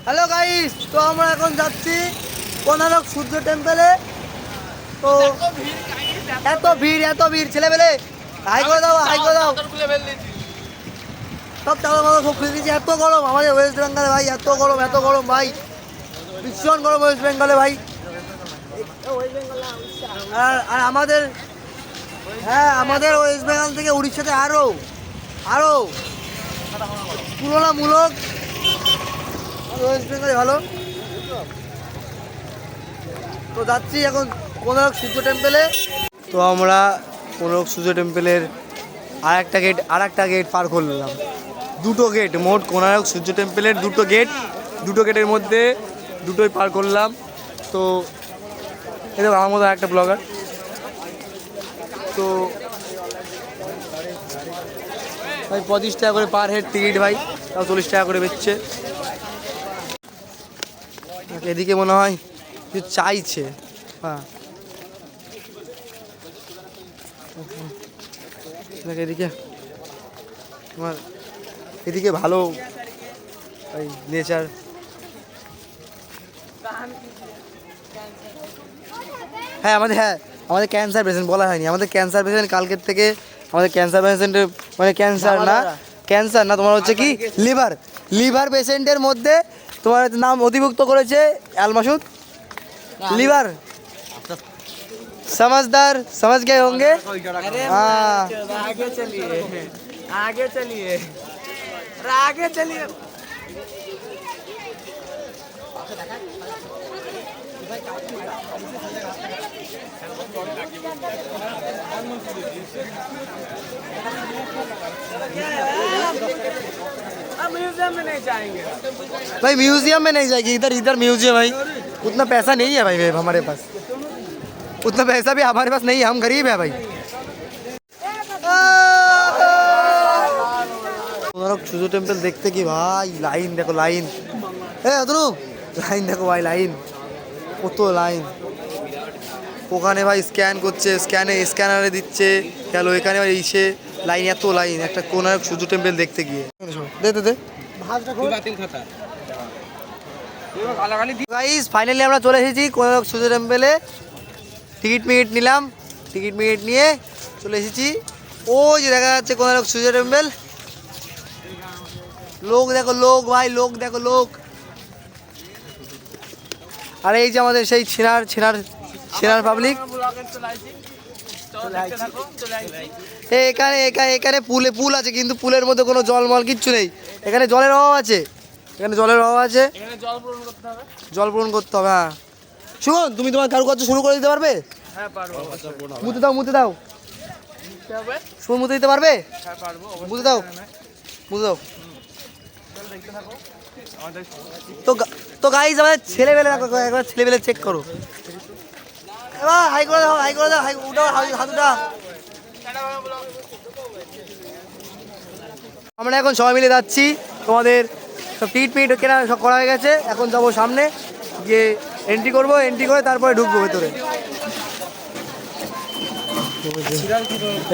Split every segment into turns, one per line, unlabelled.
Hello guys, তো আমরা এখন যাচ্ছি কোনারক সূর্য টেম্পলে। তো এত ভিড় ছেলেবেলে হাই করে দাও সব চাদর মাদর সব খুলে দিয়েছি। এত গরম আমাদের ওয়েস্ট বেঙ্গলে ভাই, এত গরম ভাই, ভীষণ গরম ওয়েস্ট বেঙ্গলে ভাই। আর আমাদের আমাদের ওয়েস্ট বেঙ্গল থেকে উড়িষ্যাতে আরো তুলনামূলক ওয়েস্ট বেঙ্গলে ভালো। তো যাচ্ছি এখন কোনারক সূর্য টেম্পলে। তো আমরা কোনারক সূর্য টেম্পলের আর একটা গেট পার করলাম। দুটো গেট মোট, কোনারক সূর্য টেম্পলের দুটো গেটের মধ্যে দুটোই পার করলাম। তো এটা আমার মতো একটা ব্লগার। তো ভাই 25 টাকা করে পার হেড টিকিট ভাই, তাও 40 টাকা করে বেচছে। এদিকে মনে হয় কিছু চাইছে। হ্যাঁ এদিকে তোমার এদিকে ভালো ভাই নেচার। আমাদের ক্যান্সার পেশেন্ট বলা হয়নি, আমাদের ক্যান্সার পেশেন্ট কালকের থেকে আমাদের ক্যান্সার পেশেন্টের মানে ক্যান্সার না তোমার হচ্ছে কি লিভার পেশেন্টের মধ্যে তোমার নাম অধিভুক্ত করেছে আল মাসুদ। লিভার समझदार समझ गए होंगे। हाँ
आगे चलिए म्यूजियम में नहीं जाएंगे
भाई, म्यूजियम में नहीं जाएगी। इधर म्यूजियम भाई, उतना पैसा नहीं है भाई हमारे पास, उतना पैसा भी हमारे पास नहीं है, हम गरीब है भाई। কোনারক সূর্য টেম্পল দেখতে কি ভাই, লাইন দেখো লাইন দেখো ভাই, লাইন কত লাইন। ওখানে ভাই স্ক্যান করছে, স্ক্যানারে দিচ্ছে গেল, এখানে ভাই এসে লাইন, এত লাইন একটা কোনারক সূর্য টেম্পল দেখতে গিয়ে। দে গাইস, ফাইনালি আমরা চলে এসেছি কোনারক সূর্য টেম্পলে। টিকিট নিয়ে চলে এসেছি। ওই যে দেখা যাচ্ছে কোনারক সূর্য টেম্পল। লোক দেখো ভাই, লোক। আর এই যে আমাদের সেই ছিনার পাবলিক। এখানে পুল আছে, কিন্তু পুলের মধ্যে কোনো জলমল কিচ্ছু নেই। এখানে জলের অভাব আছে, জল পূরণ করতে হবে। হ্যাঁ শুনো, তুমি তোমার কারুকার্য শুরু করে দিতে পারবে?
হ্যাঁ পারবো।
মুতে দাও শুনুন, মুতে দিতে পারবে?
হ্যাঁ পারবো।
মুতে দাও। তো গাইস, আমাদের ছেলেবেলে চেক করো। এবার হাই করে দাও, উঠাও হাতুটা। আমরা এখন সবাই মিলে যাচ্ছি, তোমাদের সব টিকিট কেনা সব করা হয়ে গেছে। এখন যাবো সামনে গিয়ে এন্ট্রি করে তারপরে ঢুকবো ভেতরে।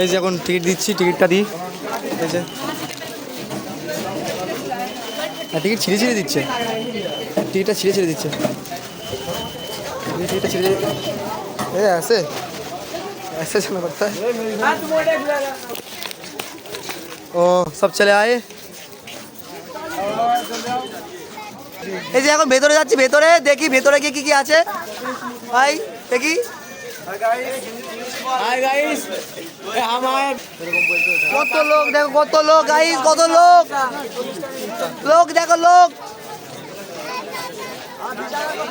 এই যে এখন টিকিট দিচ্ছি, টিকিটটা দিই। এই যে টিকিট ছিঁড়ে দিচ্ছে, টিকিটটা ছিঁড়ে দিচ্ছে। ऐसे चलना पड़ता है। ओ सब चले आए। এই যে এখন ভেতরে যাচ্ছি, দেখি ভেতরে গিয়ে কি আছে ভাই, দেখি। কত লোক দেখো, গাইস কত লোক দেখো।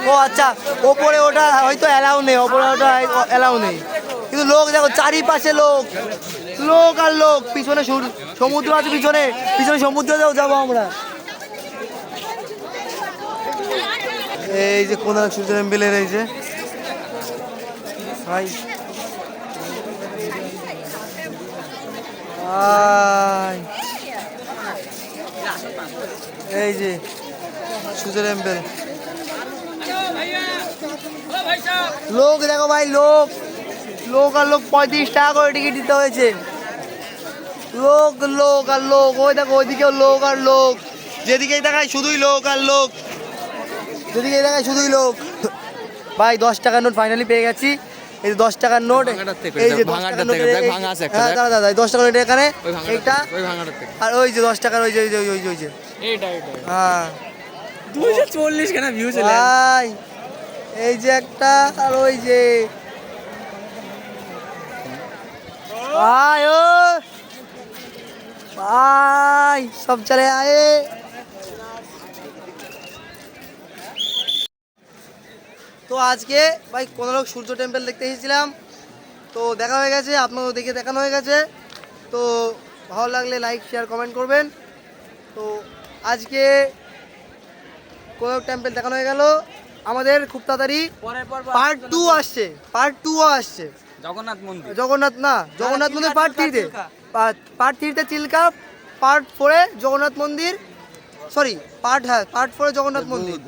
ও আচ্ছা, ওপরে ওটা হয়তো অ্যালাউ নেই, কিন্তু লোক দেখো চারিপাশে লোক আর লোক। পিছনে সমুদ্র আছে, পিছনে সমুদ্রেও যাবো আমরা। এই যে কোনারক সূর্য টেম্পলের এই যে ভাই, এই যে সূর্য টেম্পল। লোক দেখো ভাই, লোক 35 টাকা করে টিকিট দিতে হয়েছে। লোক আর লোক। ওই দেখো ওইদিকেও লোক আর লোক, যেদিকেই দেখায় শুধুই লোক আর লোক। যেদিকে দেখায় শুধুই লোক। ভাই 10 টাকার নোট ফাইনালি পেয়ে গেছি। এই যে 10 টাকার নোট, এই যে 10 টাকার নোট, হ্যাঁ দাদা দাদা 10 টাকার নোট এখানে এইটা, আর ওই যে 10 টাকার ওই যে ওই যে হ্যাঁ
240 কেন ভিউ চলে
ভাই, এই যে একটা, আর ওই যে ভাই, ও ভাই সব চলে আয়ে। তো আজকে ভাই কোনারক সূর্য টেম্পল দেখতে এসেছিলাম, তো দেখা হয়ে গেছে, আপনাদের দেখে দেখানো হয়ে গেছে। তো ভালো লাগলে লাইক শেয়ার কমেন্ট করবেন। তো আজকে কোনারক টেম্পল দেখানো হয়ে গেল। আমাদের খুব তাড়াতাড়ি পার্ট 2 আসছে, পার্ট 2 আসছে।
জগন্নাথ মন্দির,
জগন্নাথ না, জগন্নাথ মন্দির পার্ট 3-তে, পার্ট 3-তে চিল্কা, পার্ট 4-এ জগন্নাথ মন্দির, সরি পার্ট 4-এ জগন্নাথ মন্দির।